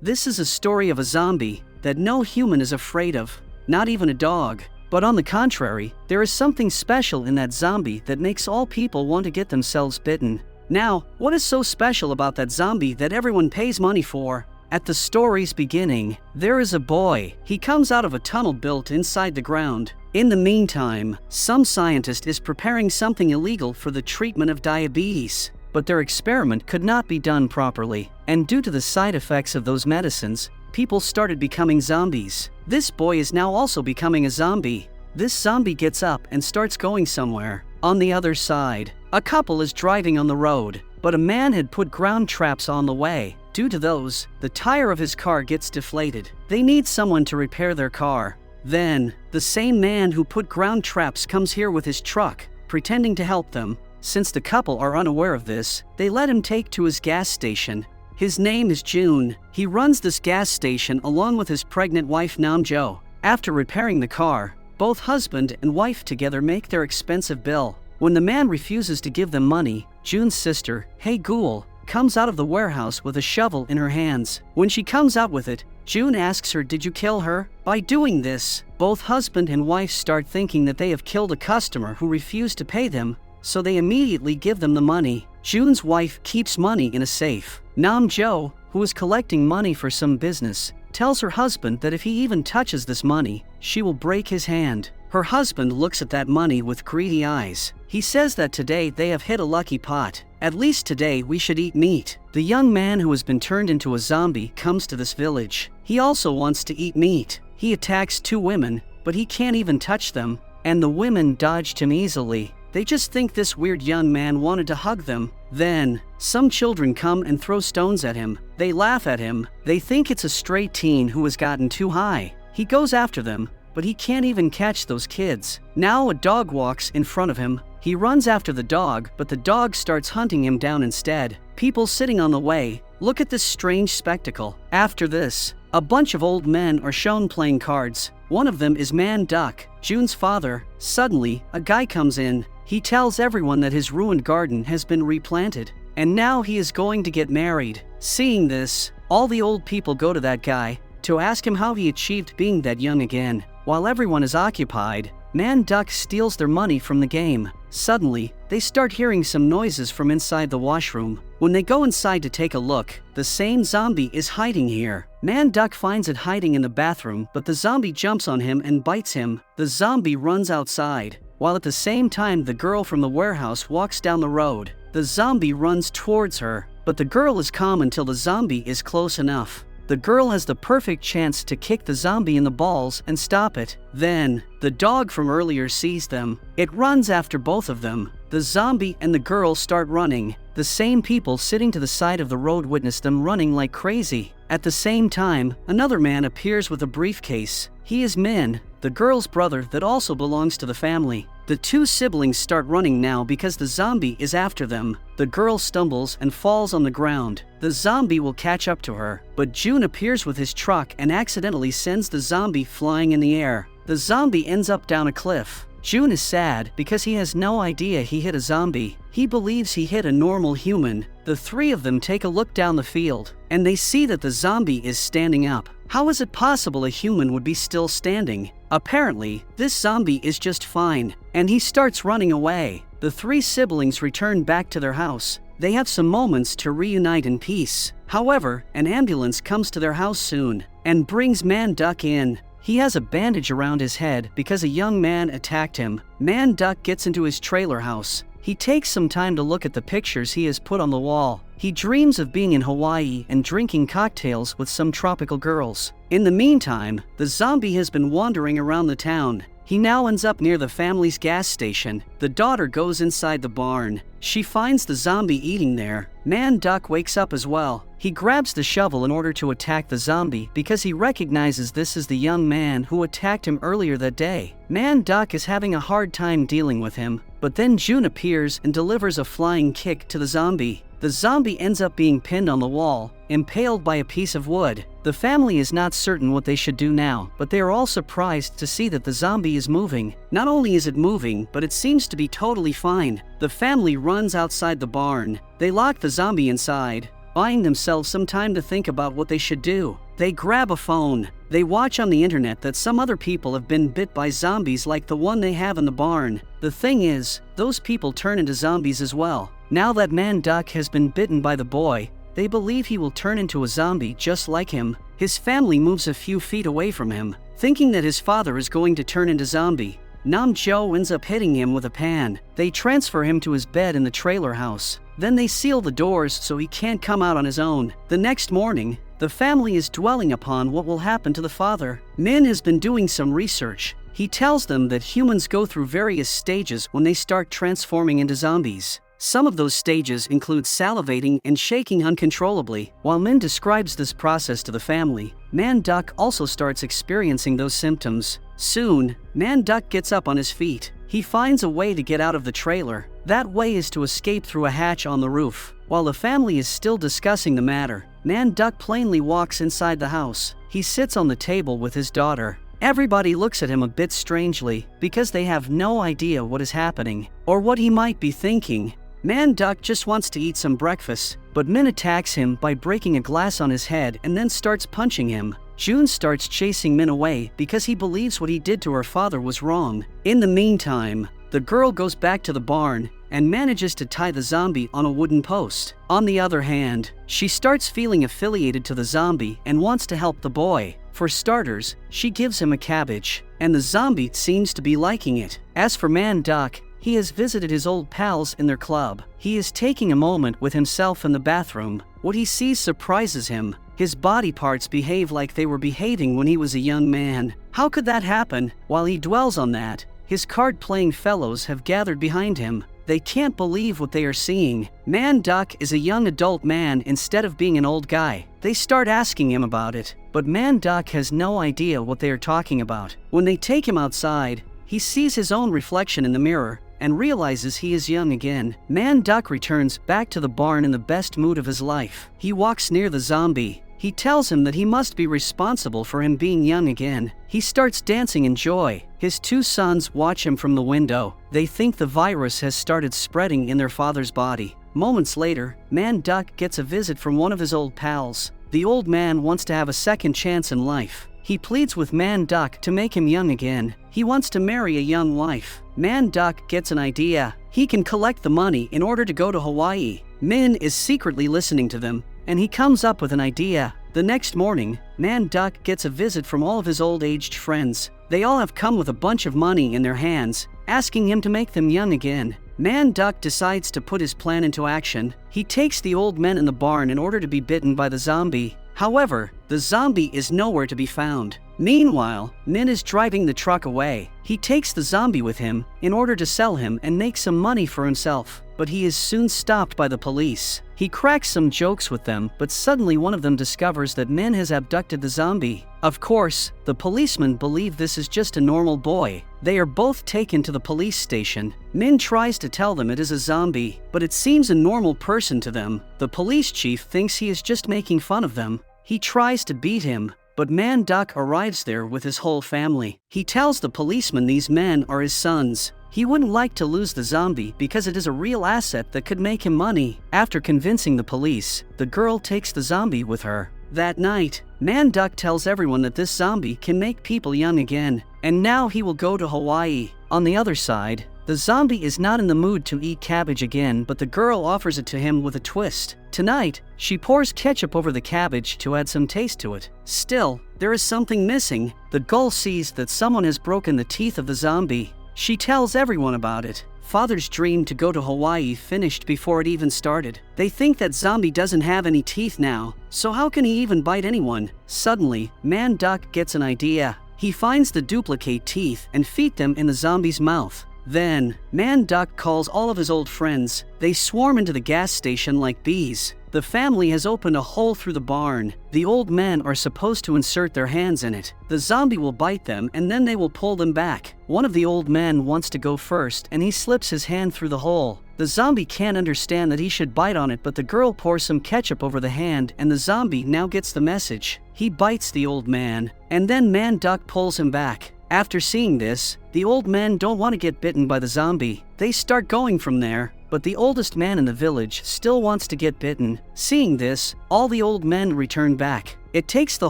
This is a story of a zombie that no human is afraid of, not even a dog. But on the contrary, there is something special in that zombie that makes all people want to get themselves bitten. Now, what is so special about that zombie that everyone pays money for? At the story's beginning, there is a boy. He comes out of a tunnel built inside the ground. In the meantime, some scientist is preparing something illegal for the treatment of diabetes. But their experiment could not be done properly, and due to the side effects of those medicines, people started becoming zombies. This boy is now also becoming a zombie. This zombie gets up and starts going somewhere. On the other side, a couple is driving on the road, but a man had put ground traps on the way. Due to those, the tire of his car gets deflated. They need someone to repair their car. Then, the same man who put ground traps comes here with his truck, pretending to help them. Since the couple are unaware of this, they let him take to his gas station. His name is June. He runs this gas station along with his pregnant wife Namjo. After repairing the car, both husband and wife together make their expensive bill. When the man refuses to give them money, June's sister, Hey Ghoul, comes out of the warehouse with a shovel in her hands. When she comes out with it, June asks her, "Did you kill her?" By doing this, both husband and wife start thinking that they have killed a customer who refused to pay them, so they immediately give them the money. June's wife keeps money in a safe. Namjo, who is collecting money for some business, tells her husband that if he even touches this money, she will break his hand. Her husband looks at that money with greedy eyes. He says that today they have hit a lucky pot. At least today we should eat meat. The young man who has been turned into a zombie comes to this village. He also wants to eat meat. He attacks two women, but he can't even touch them, and the women dodged him easily. They just think this weird young man wanted to hug them. Then, some children come and throw stones at him. They laugh at him. They think it's a stray teen who has gotten too high. He goes after them, but he can't even catch those kids. Now a dog walks in front of him. He runs after the dog, but the dog starts hunting him down instead. People sitting on the way look at this strange spectacle. After this, a bunch of old men are shown playing cards. One of them is Man Duck, June's father. Suddenly, a guy comes in. He tells everyone that his ruined garden has been replanted, and now he is going to get married. Seeing this, all the old people go to that guy to ask him how he achieved being that young again. While everyone is occupied, Man Duck steals their money from the game. Suddenly, they start hearing some noises from inside the washroom. When they go inside to take a look, the same zombie is hiding here. Man Duck finds it hiding in the bathroom, but the zombie jumps on him and bites him. The zombie runs outside, while at the same time the girl from the warehouse walks down the road. The zombie runs towards her, but the girl is calm until the zombie is close enough. The girl has the perfect chance to kick the zombie in the balls and stop it. Then, the dog from earlier sees them. It runs after both of them. The zombie and the girl start running. The same people sitting to the side of the road witness them running like crazy. At the same time, another man appears with a briefcase. He is Min, the girl's brother that also belongs to the family. The two siblings start running now because the zombie is after them. The girl stumbles and falls on the ground. The zombie will catch up to her, but June appears with his truck and accidentally sends the zombie flying in the air. The zombie ends up down a cliff. June is sad because he has no idea he hit a zombie. He believes he hit a normal human. The three of them take a look down the field, and they see that the zombie is standing up. How is it possible a human would be still standing? Apparently, this zombie is just fine, and he starts running away. The three siblings return back to their house. They have some moments to reunite in peace. However, an ambulance comes to their house soon and brings Man Duck in. He has a bandage around his head because a young man attacked him. Man Duck gets into his trailer house. He takes some time to look at the pictures he has put on the wall. He dreams of being in Hawaii and drinking cocktails with some tropical girls. In the meantime, the zombie has been wandering around the town. He now ends up near the family's gas station. The daughter goes inside the barn. She finds the zombie eating there. Man Duck wakes up as well. He grabs the shovel in order to attack the zombie because he recognizes this is the young man who attacked him earlier that day. Man Duck is having a hard time dealing with him, but then June appears and delivers a flying kick to the zombie. The zombie ends up being pinned on the wall, impaled by a piece of wood. The family is not certain what they should do now, but they are all surprised to see that the zombie is moving. Not only is it moving, but it seems to be totally fine. The family runs outside the barn. They lock the zombie inside. buying themselves some time to think about what they should do. They grab a phone. They watch on the internet that some other people have been bit by zombies like the one they have in the barn. The thing is, those people turn into zombies as well. Now that Man Duck has been bitten by the boy, they believe he will turn into a zombie just like him. His family moves a few feet away from him, thinking that his father is going to turn into zombie. Nam Joe ends up hitting him with a pan. They transfer him to his bed in the trailer house. Then they seal the doors so he can't come out on his own. The next morning, the family is dwelling upon what will happen to the father. Min has been doing some research. He tells them that humans go through various stages when they start transforming into zombies. Some of those stages include salivating and shaking uncontrollably. While Min describes this process to the family, Man Duck also starts experiencing those symptoms. Soon, Man Duck gets up on his feet. He finds a way to get out of the trailer. That way is to escape through a hatch on the roof. While the family is still discussing the matter, Man Duck plainly walks inside the house. He sits on the table with his daughter. Everybody looks at him a bit strangely because they have no idea what is happening or what he might be thinking. Man Duck just wants to eat some breakfast, but Min attacks him by breaking a glass on his head and then starts punching him. June starts chasing Min away because he believes what he did to her father was wrong. In the meantime, the girl goes back to the barn and manages to tie the zombie on a wooden post. On the other hand, she starts feeling affiliated to the zombie and wants to help the boy. For starters, she gives him a cabbage, and the zombie seems to be liking it. As for Man Duck, he has visited his old pals in their club. He is taking a moment with himself in the bathroom. What he sees surprises him. His body parts behave like they were behaving when he was a young man. How could that happen? While he dwells on that, his card-playing fellows have gathered behind him. They can't believe what they are seeing. Man Duck is a young adult man instead of being an old guy. They start asking him about it, but Man Duck has no idea what they are talking about. When they take him outside, he sees his own reflection in the mirror and realizes he is young again. Man Duck returns back to the barn in the best mood of his life. He walks near the zombie. He tells him that he must be responsible for him being young again. He starts dancing in joy. His two sons watch him from the window. They think the virus has started spreading in their father's body. Moments later, Man Duck gets a visit from one of his old pals. The old man wants to have a second chance in life. He pleads with Man Duck to make him young again. He wants to marry a young wife. Man Duck gets an idea. He can collect the money in order to go to Hawaii. Min is secretly listening to them, and he comes up with an idea. The next morning, Man Duck gets a visit from all of his old-aged friends. They all have come with a bunch of money in their hands, asking him to make them young again. Man Duck decides to put his plan into action. He takes the old men in the barn in order to be bitten by the zombie. However, the zombie is nowhere to be found. Meanwhile, Min is driving the truck away. He takes the zombie with him in order to sell him and make some money for himself, but he is soon stopped by the police. He cracks some jokes with them, but suddenly one of them discovers that Min has abducted the zombie. Of course, the policemen believe this is just a normal boy. They are both taken to the police station. Min tries to tell them it is a zombie, but it seems a normal person to them. The police chief thinks he is just making fun of them. He tries to beat him, but Man Duck arrives there with his whole family. He tells the policeman these men are his sons. He wouldn't like to lose the zombie because it is a real asset that could make him money. After convincing the police, the girl takes the zombie with her. That night, Man Duck tells everyone that this zombie can make people young again, and now he will go to Hawaii. On the other side, the zombie is not in the mood to eat cabbage again, but the girl offers it to him with a twist. Tonight, she pours ketchup over the cabbage to add some taste to it. Still, there is something missing. The girl sees that someone has broken the teeth of the zombie. She tells everyone about it. Father's dream to go to Hawaii finished before it even started. They think that zombie doesn't have any teeth now, so how can he even bite anyone? Suddenly, Man Duck gets an idea. He finds the duplicate teeth and feeds them in the zombie's mouth. Then, Man Duck calls all of his old friends. They swarm into the gas station like bees. The family has opened a hole through the barn. The old men are supposed to insert their hands in it. The zombie will bite them and then they will pull them back. One of the old men wants to go first and he slips his hand through the hole. The zombie can't understand that he should bite on it, but the girl pours some ketchup over the hand and the zombie now gets the message. He bites the old man, and then Man Duck pulls him back. After seeing this, the old men don't want to get bitten by the zombie. They start going from there. but the oldest man in the village still wants to get bitten. Seeing this, all the old men return back. It takes the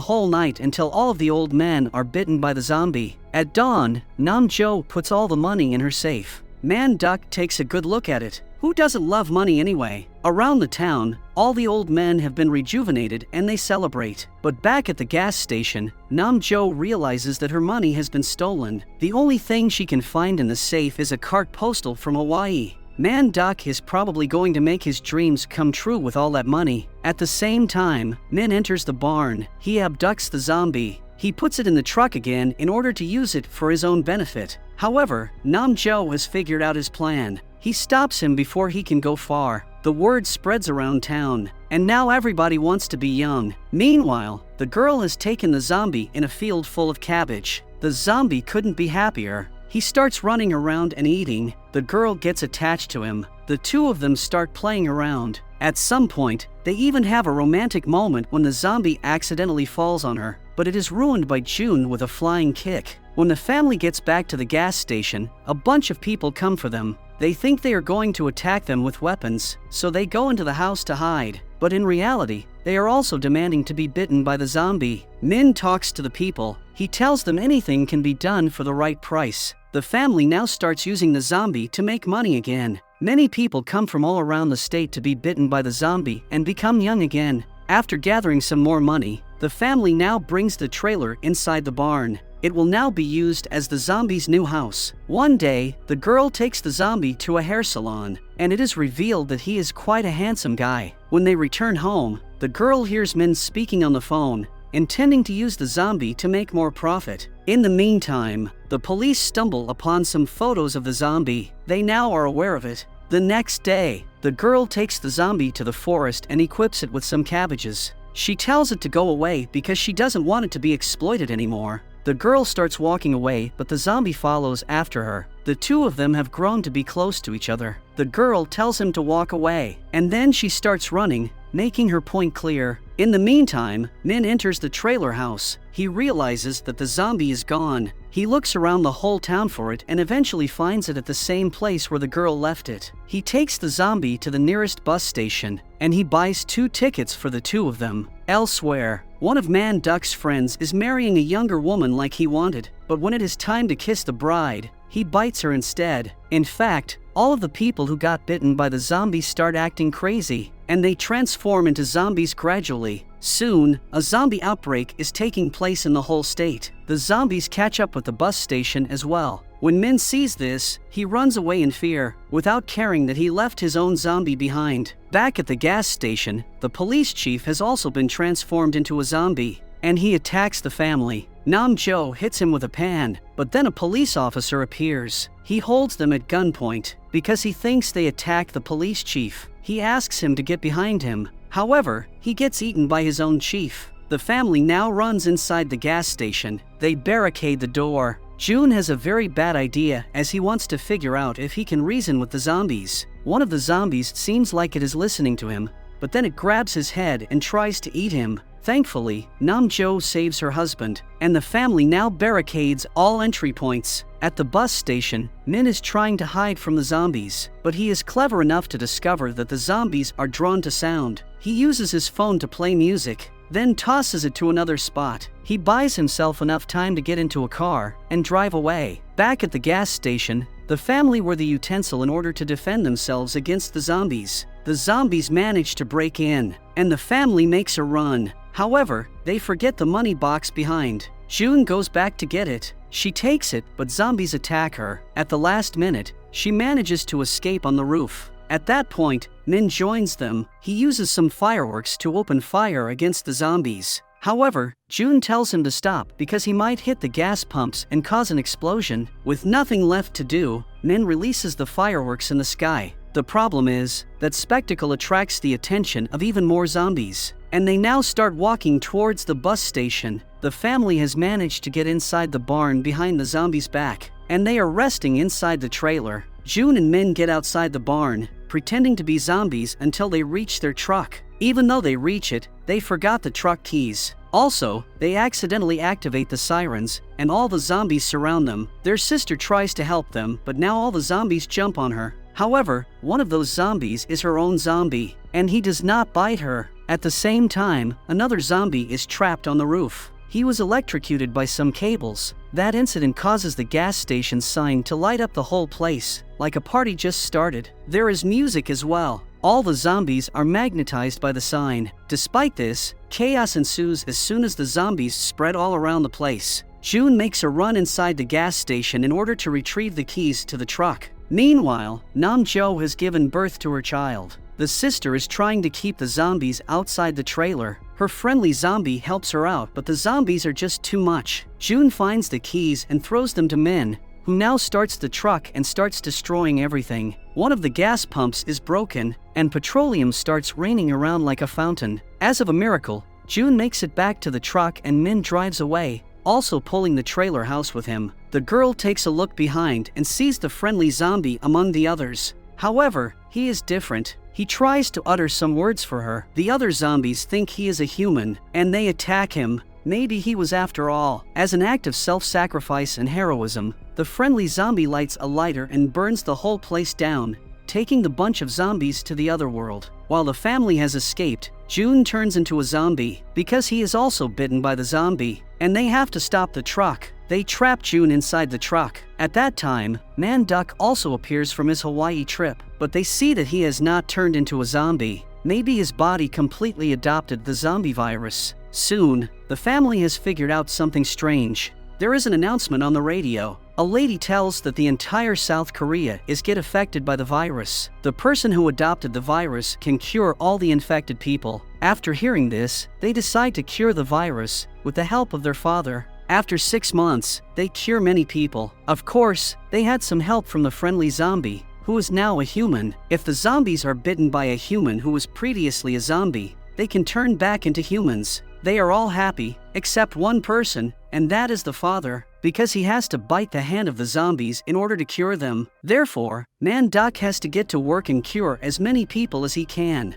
whole night until all of the old men are bitten by the zombie. At dawn, Nam-jo puts all the money in her safe. Man-duck takes a good look at it. Who doesn't love money anyway? Around the town, all the old men have been rejuvenated and they celebrate. But back at the gas station, Nam-jo realizes that her money has been stolen. The only thing she can find in the safe is a cart postal from Hawaii. Man-duck is probably going to make his dreams come true with all that money. At the same time, Min enters the barn. He abducts the zombie. He puts it in the truck again in order to use it for his own benefit. However, Nam-jo has figured out his plan. He stops him before he can go far. The word spreads around town, and now everybody wants to be young. Meanwhile, the girl has taken the zombie in a field full of cabbage. The zombie couldn't be happier. He starts running around and eating. The girl gets attached to him. The two of them start playing around. At some point, they even have a romantic moment when the zombie accidentally falls on her, but it is ruined by June with a flying kick. When the family gets back to the gas station, a bunch of people come for them. They think they are going to attack them with weapons, so they go into the house to hide. But in reality, they are also demanding to be bitten by the zombie. Min talks to the people. He tells them anything can be done for the right price. The family now starts using the zombie to make money again. Many people come from all around the state to be bitten by the zombie and become young again. After gathering some more money, the family now brings the trailer inside the barn. It will now be used as the zombie's new house. One day, the girl takes the zombie to a hair salon, and it is revealed that he is quite a handsome guy. When they return home, the girl hears Min speaking on the phone, intending to use the zombie to make more profit. In the meantime, the police stumble upon some photos of the zombie. They now are aware of it. The next day, the girl takes the zombie to the forest and equips it with some cabbages. She tells it to go away because she doesn't want it to be exploited anymore. The girl starts walking away, but the zombie follows after her. The two of them have grown to be close to each other. The girl tells him to walk away, and then she starts running, making her point clear. In the meantime, Min enters the trailer house. He realizes that the zombie is gone. He looks around the whole town for it and eventually finds it at the same place where the girl left it. He takes the zombie to the nearest bus station, and he buys 2 tickets for the two of them. Elsewhere, one of Man-duck's friends is marrying a younger woman like he wanted, but when it is time to kiss the bride, he bites her instead. In fact, all of the people who got bitten by the zombie start acting crazy, and they transform into zombies gradually. Soon, a zombie outbreak is taking place in the whole state. The zombies catch up with the bus station as well. When Min sees this, he runs away in fear, without caring that he left his own zombie behind. Back at the gas station, the police chief has also been transformed into a zombie, and he attacks the family. Nam-jo hits him with a pan, but then a police officer appears. He holds them at gunpoint because he thinks they attacked the police chief. He asks him to get behind him. However, he gets eaten by his own chief. The family now runs inside the gas station. They barricade the door. June has a very bad idea as he wants to figure out if he can reason with the zombies. One of the zombies seems like it is listening to him, but then it grabs his head and tries to eat him. Thankfully, Nam-jo saves her husband, and the family now barricades all entry points. At the bus station, Min is trying to hide from the zombies, but he is clever enough to discover that the zombies are drawn to sound. He uses his phone to play music, then tosses it to another spot. He buys himself enough time to get into a car and drive away. Back at the gas station, the family wear the utensil in order to defend themselves against the zombies. The zombies manage to break in, and the family makes a run. However, they forget the money box behind. June goes back to get it. She takes it, but zombies attack her. At the last minute, she manages to escape on the roof. At that point, Min joins them. He uses some fireworks to open fire against the zombies. However, June tells him to stop because he might hit the gas pumps and cause an explosion. With nothing left to do, Min releases the fireworks in the sky. The problem is that spectacle attracts the attention of even more zombies, and they now start walking towards the bus station. The family has managed to get inside the barn behind the zombies' back, and they are resting inside the trailer. June and Min get outside the barn, pretending to be zombies until they reach their truck. Even though they reach it, they forgot the truck keys. Also, they accidentally activate the sirens, and all the zombies surround them. Their sister tries to help them, but now all the zombies jump on her. However, one of those zombies is her own zombie, and he does not bite her. At the same time, another zombie is trapped on the roof. He was electrocuted by some cables. That incident causes the gas station sign to light up the whole place, like a party just started. There is music as well. All the zombies are magnetized by the sign. Despite this, chaos ensues as soon as the zombies spread all around the place. June makes a run inside the gas station in order to retrieve the keys to the truck. Meanwhile, Namjo has given birth to her child. The sister is trying to keep the zombies outside the trailer. Her friendly zombie helps her out, but the zombies are just too much. June finds the keys and throws them to Min, who now starts the truck and starts destroying everything. One of the gas pumps is broken, and petroleum starts raining around like a fountain. As of a miracle, June makes it back to the truck and Min drives away, also pulling the trailer house with him. The girl takes a look behind and sees the friendly zombie among the others. However, he is different. He tries to utter some words for her. The other zombies think he is a human, and they attack him. Maybe he was after all. As an act of self-sacrifice and heroism, the friendly zombie lights a lighter and burns the whole place down, taking the bunch of zombies to the other world. While the family has escaped, June turns into a zombie because he is also bitten by the zombie, and they have to stop the truck. They trap June inside the truck. At that time, Man Duck also appears from his Hawaii trip, but they see that he has not turned into a zombie. Maybe his body completely adopted the zombie virus. Soon, the family has figured out something strange. There is an announcement on the radio. A lady tells that the entire South Korea is get affected by the virus. The person who adopted the virus can cure all the infected people. After hearing this, they decide to cure the virus with the help of their father. After 6 months, they cure many people. Of course, they had some help from the friendly zombie, who is now a human. If the zombies are bitten by a human who was previously a zombie, they can turn back into humans. They are all happy, except one person, and that is the father, because he has to bite the hand of the zombies in order to cure them. Therefore, Man Duck has to get to work and cure as many people as he can.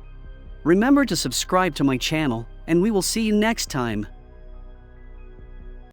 Remember to subscribe to my channel, and we will see you next time.